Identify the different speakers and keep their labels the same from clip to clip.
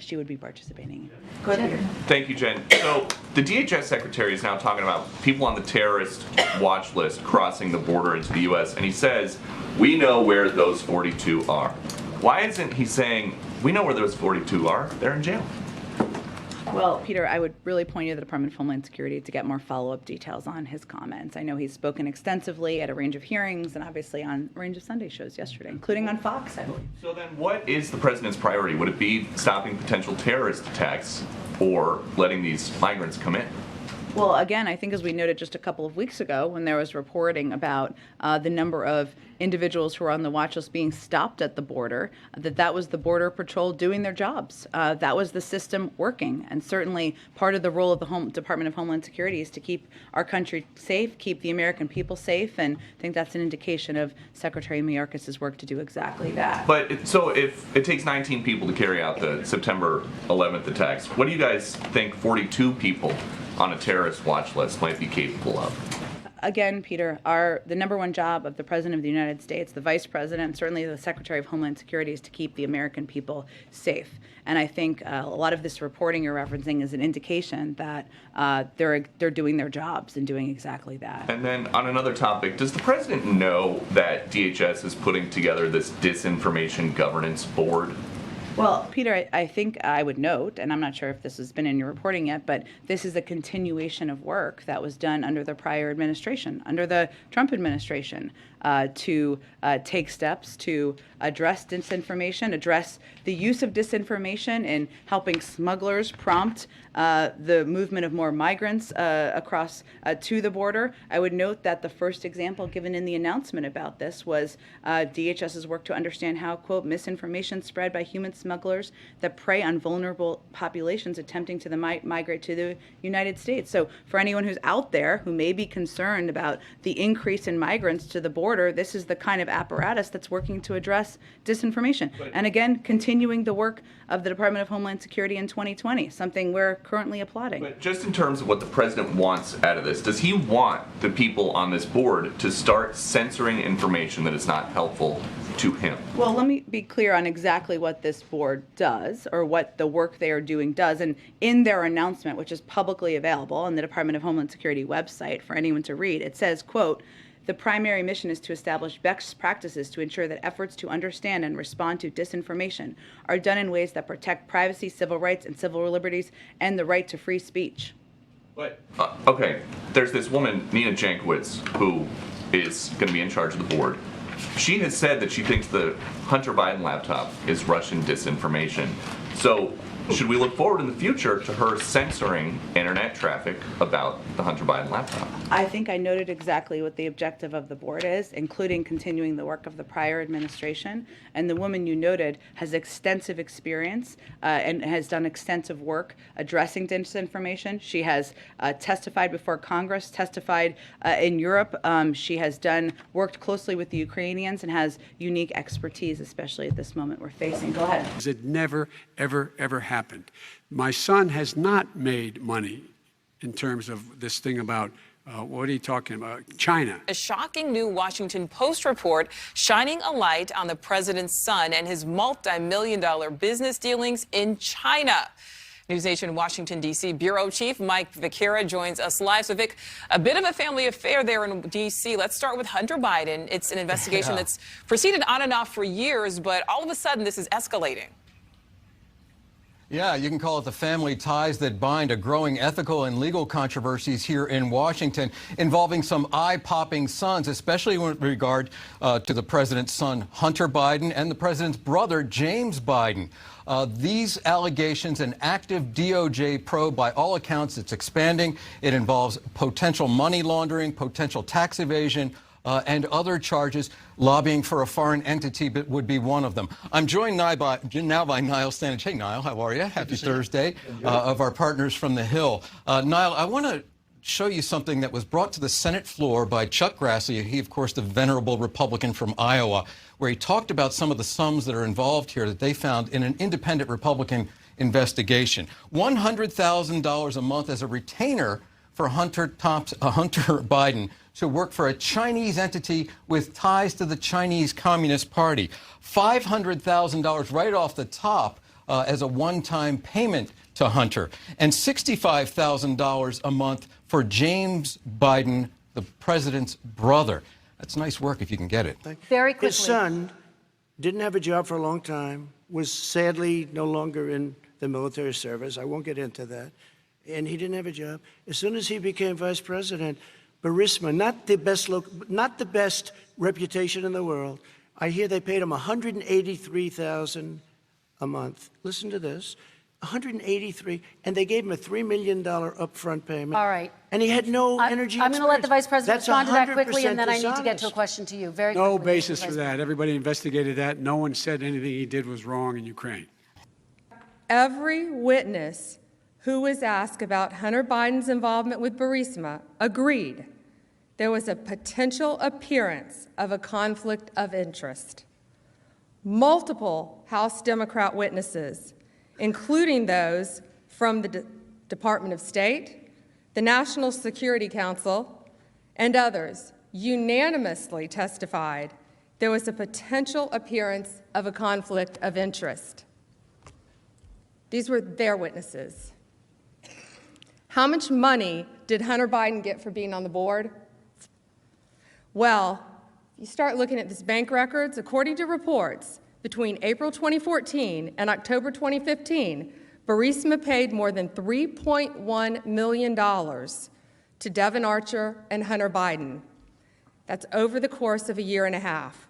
Speaker 1: she would be participating.
Speaker 2: Go ahead.
Speaker 3: Thank you, Jen. So the DHS secretary is now talking about people on the terrorist watch list crossing the border into the U.S., and he says, we know where those 42 are. Why isn't he saying, we know where those 42 are, they're in jail?
Speaker 1: Well, Peter, I would really point you to the Department of Homeland Security to get more follow-up details on his comments. I know he's spoken extensively at a range of hearings and obviously on a range of Sunday shows yesterday, including on Fox, I believe.
Speaker 3: So then what is the president's priority? Would it be stopping potential terrorist attacks or letting these migrants come in?
Speaker 1: Well, again, I think as we noted just a couple of weeks ago when there was reporting about the number of individuals who are on the watch list being stopped at the border, that was the Border Patrol doing their jobs. That was the system working. And certainly part of the role of the Department of Homeland Security is to keep our country safe, keep the American people safe, and I think that's an indication of Secretary Mayorkas' work to do exactly that.
Speaker 3: But so if it takes 19 people to carry out the September 11th attacks, what do you guys think 42 people on a terrorist watch list might be capable of?
Speaker 1: Again, Peter, the number one job of the President of the United States, the Vice President, and certainly the Secretary of Homeland Security is to keep the American people safe. And I think a lot of this reporting you're referencing is an indication that they're doing their jobs and doing exactly that.
Speaker 3: And then on another topic, does the President know that DHS is putting together this Disinformation Governance Board?
Speaker 1: Well, Peter, I think I would note, and I'm not sure if this has been in your reporting yet, but this is a continuation of work that was done under the prior administration, under the Trump administration, to take steps to address disinformation, address the use of disinformation in helping smugglers prompt the movement of more migrants across to the border. I would note that the first example given in the announcement about this was DHS's work to understand how, quote, misinformation spread by human smugglers that prey on vulnerable populations attempting to migrate to the United States. So for anyone who's out there who may be concerned about the increase in migrants to the border, this is the kind of apparatus that's working to address disinformation. And again, continuing the work of the Department of Homeland Security in 2020, something we're currently applauding.
Speaker 3: But just in terms of what the president wants out of this, does he want the people on this board to start censoring information that is not helpful to him?
Speaker 1: Well, let me be clear on exactly what this board does, or what the work they are doing does. And in their announcement, which is publicly available on the Department of Homeland Security website for anyone to read, it says, quote, the primary mission is to establish best practices to ensure that efforts to understand and respond to disinformation are done in ways that protect privacy, civil rights, and civil liberties, and the right to free speech.
Speaker 3: But, okay, there's this woman, Nina Jankowicz, who is going to be in charge of the board. She has said that she thinks the Hunter Biden laptop is Russian disinformation. So should we look forward in the future to her censoring internet traffic about the Hunter Biden laptop?
Speaker 1: I think I noted exactly what the objective of the board is, including continuing the work of the prior administration. And the woman you noted has extensive experience and has done extensive work addressing disinformation. She has testified before Congress, testified in Europe. She has worked closely with the Ukrainians and has unique expertise, especially at this moment we're facing. Go ahead.
Speaker 4: It never, ever, ever happened. My son has not made money in terms of this thing about what are you talking about? China.
Speaker 5: A shocking new Washington Post report shining a light on the president's son and his multi-million-dollar business dealings in China. NewsNation Washington, D.C. Bureau Chief Mike Vaquera joins us live. So, Vic, a bit of a family affair there in D.C. Let's start with Hunter Biden. It's an investigation that's proceeded on and off for years, but all of a sudden this is escalating.
Speaker 6: Yeah, you can call it the family ties that bind, a growing ethical and legal controversies here in Washington involving some eye-popping sons, especially with regard to the president's son, Hunter Biden, and the president's brother, James Biden. These allegations, an active DOJ probe, by all accounts, it's expanding. It involves potential money laundering, potential tax evasion, and other charges. Lobbying for a foreign entity would be one of them. I'm joined now by Niall Stanage. Hey, Niall, how are you? Happy Thursday, of our partners from the Hill. Niall, I want to show you something that was brought to the Senate floor by Chuck Grassley. He, of course, the venerable Republican from Iowa, where he talked about some of the sums that are involved here that they found in an independent Republican investigation. $100,000 a month as a retainer for Hunter Biden to work for a Chinese entity with ties to the Chinese Communist Party. $500,000 right off the top as a one-time payment to Hunter, and $65,000 a month for James Biden, the president's brother. That's nice work if you can get it.
Speaker 2: Very quickly.
Speaker 7: His son didn't have a job for a long time, was sadly no longer in the military service. I won't get into that. And he didn't have a job. As soon as he became vice president, Burisma, not the best reputation in the world, I hear they paid him $183,000 a month. Listen to this. 183, and they gave him a $3 million upfront payment.
Speaker 2: All right.
Speaker 7: And he had no energy.
Speaker 2: I'm going to let the vice president
Speaker 7: That's
Speaker 2: respond to that quickly, and then I need to get
Speaker 7: dishonest.
Speaker 2: to a question to you. Very
Speaker 4: No
Speaker 2: quickly.
Speaker 4: basis for that. Everybody investigated that. No one said anything he did was wrong in Ukraine.
Speaker 8: Every witness who was asked about Hunter Biden's involvement with Burisma agreed there was a potential appearance of a conflict of interest. Multiple House Democrat witnesses, including those from the Department of State, the National Security Council, and others, unanimously testified there was a potential appearance of a conflict of interest. These were their witnesses. How much money did Hunter Biden get for being on the board? Well, you start looking at this bank records, according to reports, between April 2014 and October 2015, Burisma paid more than $3.1 million to Devon Archer and Hunter Biden. That's over the course of a year and a half.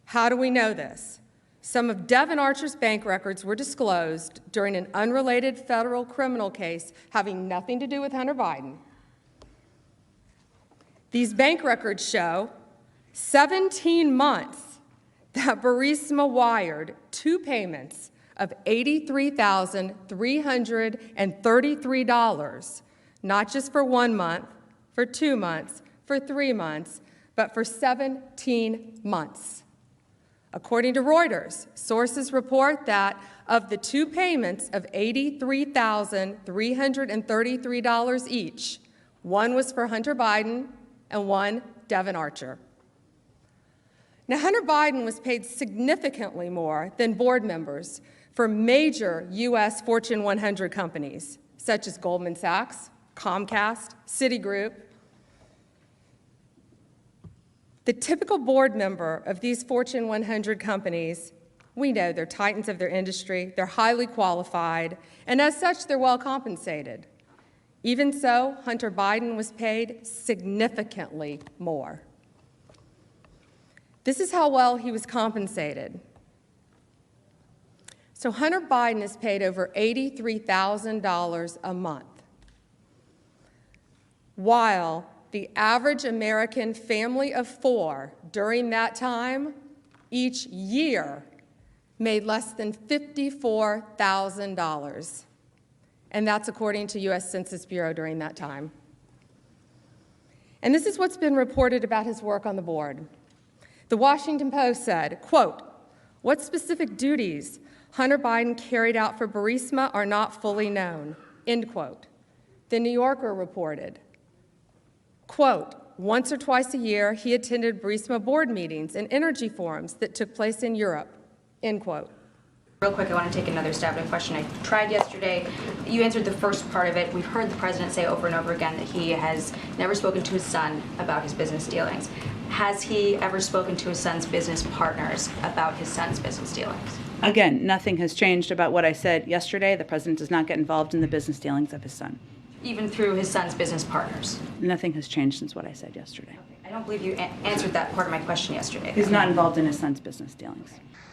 Speaker 8: How do we know this? Some of Devon Archer's bank records were disclosed during an unrelated federal criminal case having nothing to do with Hunter Biden. These bank records show 17 months that Burisma wired two payments of $83,333, not just for 1 month, for 2 months, for 3 months, but for 17 months. According to Reuters, sources report that of the two payments of $83,333 each, one was for Hunter Biden and one Devon Archer. Now, Hunter Biden was paid significantly more than board members for major U.S. Fortune 100 companies, such as Goldman Sachs, Comcast, Citigroup. The typical board member of these Fortune 100 companies, we know they're titans of their industry, they're highly qualified, and as such, they're well compensated. Even so, Hunter Biden was paid significantly more. This is how well he was compensated. So Hunter Biden is paid over $83,000 a month, while the average American family of four during that time, each year, made less than $54,000. And that's according to U.S. Census Bureau during that time. And this is what's been reported about his work on the board. The Washington Post said, quote, "What specific duties Hunter Biden carried out for Burisma are not fully known," end quote. The New Yorker reported, quote, "Once or twice a year, he attended Burisma board meetings and energy forums that took place in Europe," end quote.
Speaker 9: Real quick, I want to take another stab at a question I tried yesterday. You answered the first part of it. We've heard the president say over and over again that he has never spoken to his son about his business dealings. Has he ever spoken to his son's business partners about his son's business dealings?
Speaker 1: Again, nothing has changed about what I said yesterday. The president does not get involved in the business dealings of his son.
Speaker 9: Even through his son's business partners?
Speaker 1: Nothing has changed since what I said yesterday.
Speaker 9: I don't believe you answered that part of my question yesterday.
Speaker 1: He's not involved in his son's business dealings.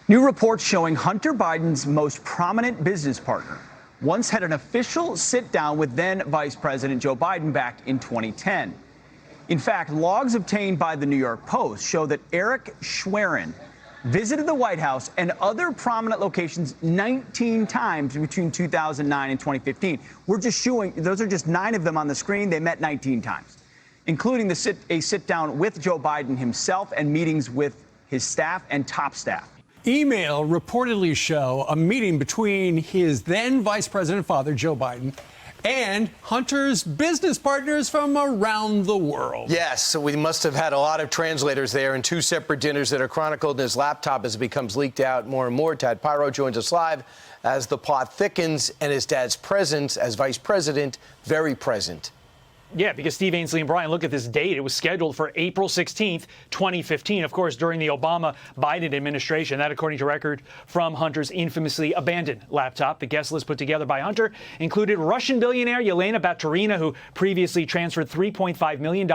Speaker 10: New reports showing Hunter Biden's most prominent business partner once had an official sit-down with then Vice President Joe Biden back in 2010. In fact, logs obtained by the New York Post show that Eric Schwerin visited the White House and other prominent locations 19 times between 2009 and 2015. We're just showing, those are just 9 of them on the screen. They met 19 times, including a sit-down with Joe Biden himself and meetings with his staff and top staff.
Speaker 11: Email reportedly show a meeting between his then vice president father, Joe Biden, and Hunter's business partners from around the world.
Speaker 12: Yes, so we must have had a lot of translators there in two separate dinners that are chronicled in his laptop as it becomes leaked out more and more. Tad Pyro joins us live as the plot thickens and his dad's presence as vice president very present.
Speaker 13: Yeah, because Steve, Ainsley, and Brian, look at this date. It was scheduled for April 16th, 2015, of course, during the Obama-Biden administration. That, according to record from Hunter's infamously abandoned laptop. The guest list put together by Hunter included Russian billionaire Yelena Baturina, who previously transferred $3.5 million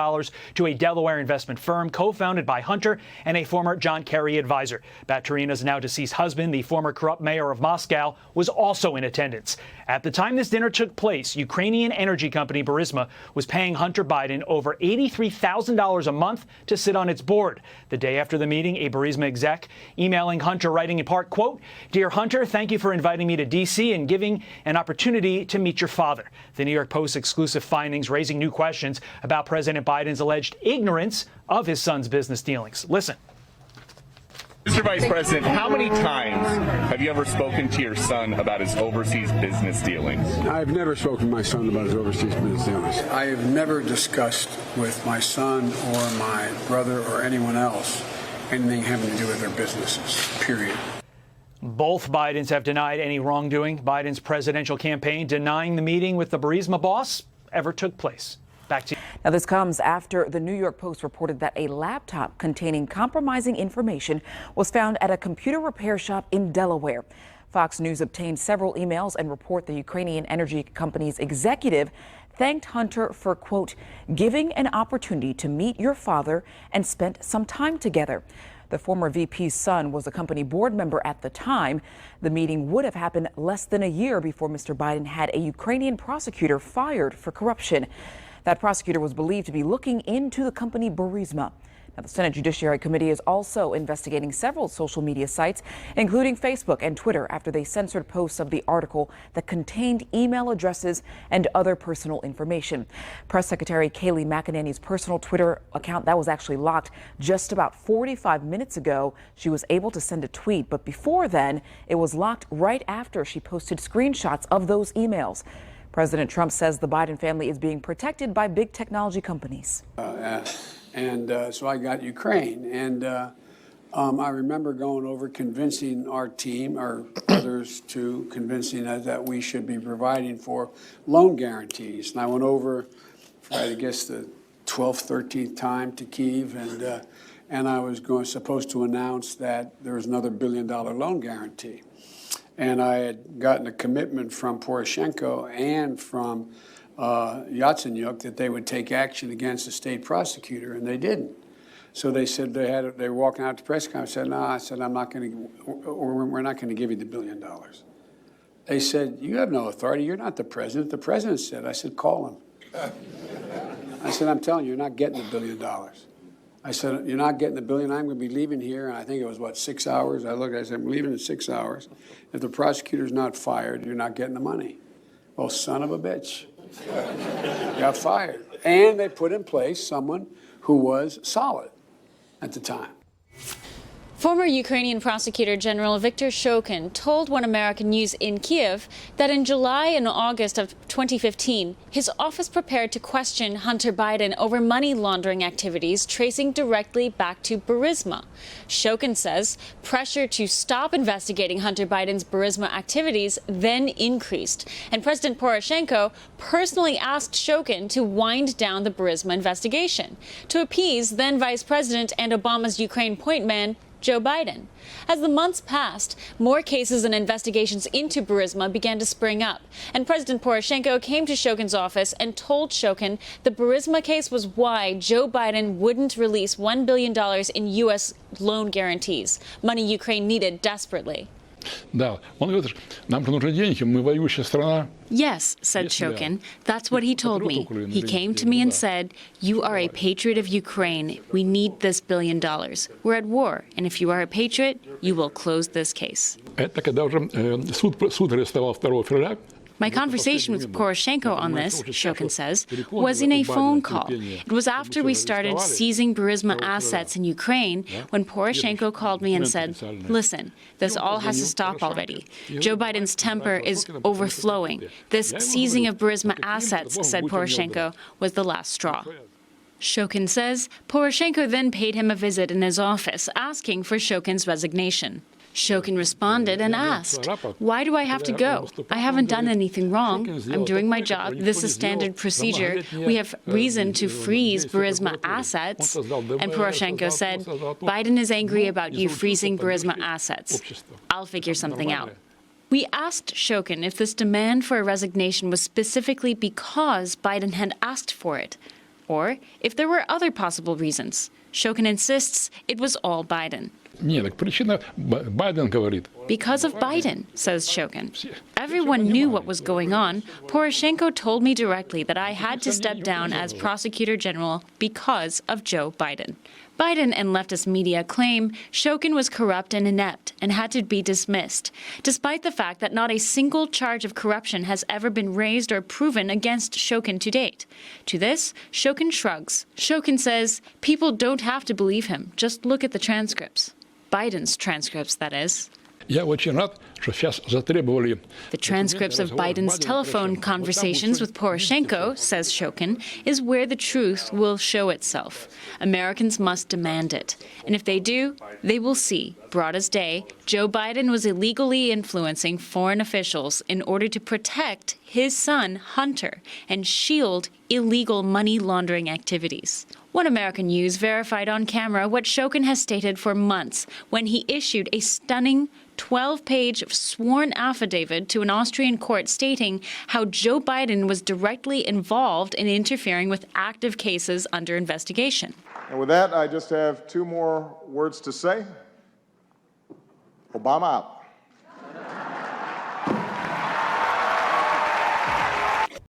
Speaker 13: to a Delaware investment firm co-founded by Hunter and a former John Kerry advisor. Baturina's now deceased husband, the former corrupt mayor of Moscow, was also in attendance. At the time this dinner took place, Ukrainian energy company Burisma was paying Hunter Biden over $83,000 a month to sit on its board. The day after the meeting, a Burisma exec emailing Hunter, writing in part, quote, "Dear Hunter, thank you for inviting me to D.C. and giving an opportunity to meet your father." The New York Post's exclusive findings raising new questions about President Biden's alleged ignorance of his son's business dealings. Listen.
Speaker 3: Mr. Vice President, how many times have you ever spoken to your son about his overseas business dealings?
Speaker 4: I've never spoken to my son about his overseas business dealings. I have never discussed with my son or my brother or anyone else anything having to do with their businesses, period.
Speaker 13: Both Bidens have denied any wrongdoing. Biden's presidential campaign denying the meeting with the Burisma boss ever took place. Back to you.
Speaker 14: Now, this comes after the New York Post reported that a laptop containing compromising information was found at a computer repair shop in Delaware. Fox News obtained several emails and report the Ukrainian energy company's executive thanked Hunter for, quote, giving an opportunity to meet your father and spent some time together. The former VP's son was a company board member at the time. The meeting would have happened less than a year before Mr. Biden had a Ukrainian prosecutor fired for corruption. That prosecutor was believed to be looking into the company Burisma. Now, the Senate Judiciary Committee is also investigating several social media sites, including Facebook and Twitter, after they censored posts of the article that contained email addresses and other personal information. Press Secretary Kayleigh McEnany's personal Twitter account that was actually locked just about 45 minutes ago. She was able to send a tweet, but before then, it was locked right after she posted screenshots of those emails. President Trump says the Biden family is being protected by big technology companies.
Speaker 4: So I got Ukraine. And I remember going over convincing our team, or others too, convincing us that we should be providing for loan guarantees. And I went over for, I guess, the 12th, 13th time to Kyiv. And I was supposed to announce that there was another $1 billion loan guarantee. And I had gotten a commitment from Poroshenko and from Yatsenyuk that they would take action against the state prosecutor, and they didn't. So they said they were walking out to press conference. I said, no, I said, I'm not going to, or we're not going to give you the $1 billion. They said, you have no authority. You're not the president. The president said. I said, call him. I said, I'm telling you, you're not getting the $1 billion. I said, you're not getting the $1 billion. I'm going to be leaving here. And I think it was, 6 hours? I said, I'm leaving in 6 hours. If the prosecutor's not fired, you're not getting the money. Well, son of a bitch. Got fired. And they put in place someone who was solid at the time.
Speaker 15: Former Ukrainian Prosecutor General Viktor Shokin told One American News in Kyiv that in July and August of 2015, his office prepared to question Hunter Biden over money laundering activities tracing directly back to Burisma. Shokin says pressure to stop investigating Hunter Biden's Burisma activities then increased, and President Poroshenko personally asked Shokin to wind down the Burisma investigation to appease then Vice President and Obama's Ukraine point man, Joe Biden. As the months passed, more cases and investigations into Burisma began to spring up, and President Poroshenko came to Shokin's office and told Shokin the Burisma case was why Joe Biden wouldn't release $1 billion in U.S. loan guarantees, money Ukraine needed desperately.
Speaker 16: Да, он говорит, нам нужны деньги, мы воюющая страна.
Speaker 15: Yes, said Shokin. That's what he told me. He came to me and said, you are a patriot of Ukraine. We need this $1 billion. We're at war, and if you are a patriot, you will close this case.
Speaker 16: Это когда уже суд арестовал 2 февраля,
Speaker 15: My conversation with Poroshenko on this, Shokin says, was in a phone call. It was after we started seizing Burisma assets in Ukraine when Poroshenko called me and said, listen, this all has to stop already. Joe Biden's temper is overflowing. This seizing of Burisma assets, said Poroshenko, was the last straw. Shokin says Poroshenko then paid him a visit in his office, asking for Shokin's resignation. Shokin responded and asked, why do I have to go? I haven't done anything wrong. I'm doing my job. This is standard procedure. We have reason to freeze Burisma assets. And Poroshenko said, Biden is angry about you freezing Burisma assets. I'll figure something out. We asked Shokin if this demand for a resignation was specifically because Biden had asked for it, or if there were other possible reasons. Shokin insists it was all Biden. Because of Biden, says Shokin. Everyone knew what was going on. Poroshenko told me directly that I had to step down as prosecutor general because of Joe Biden. Biden and leftist media claim Shokin was corrupt and inept and had to be dismissed, despite the fact that not a single charge of corruption has ever been raised or proven against Shokin to date. To this, Shokin shrugs. Shokin says people don't have to believe him. Just look at the transcripts. Biden's transcripts, that is.
Speaker 16: The
Speaker 15: transcripts of Biden's telephone conversations with Poroshenko, says Shokin, is where the truth will show itself. Americans must demand it. And if they do, they will see, broad as day, Joe Biden was illegally influencing foreign officials in order to protect his son, Hunter, and shield illegal money laundering activities. One American News verified on camera what Shokin has stated for months when he issued a stunning 12-page sworn affidavit to an Austrian court stating how Joe Biden was directly involved in interfering with active cases under investigation.
Speaker 17: And with that, I just have two more words to say. Obama out.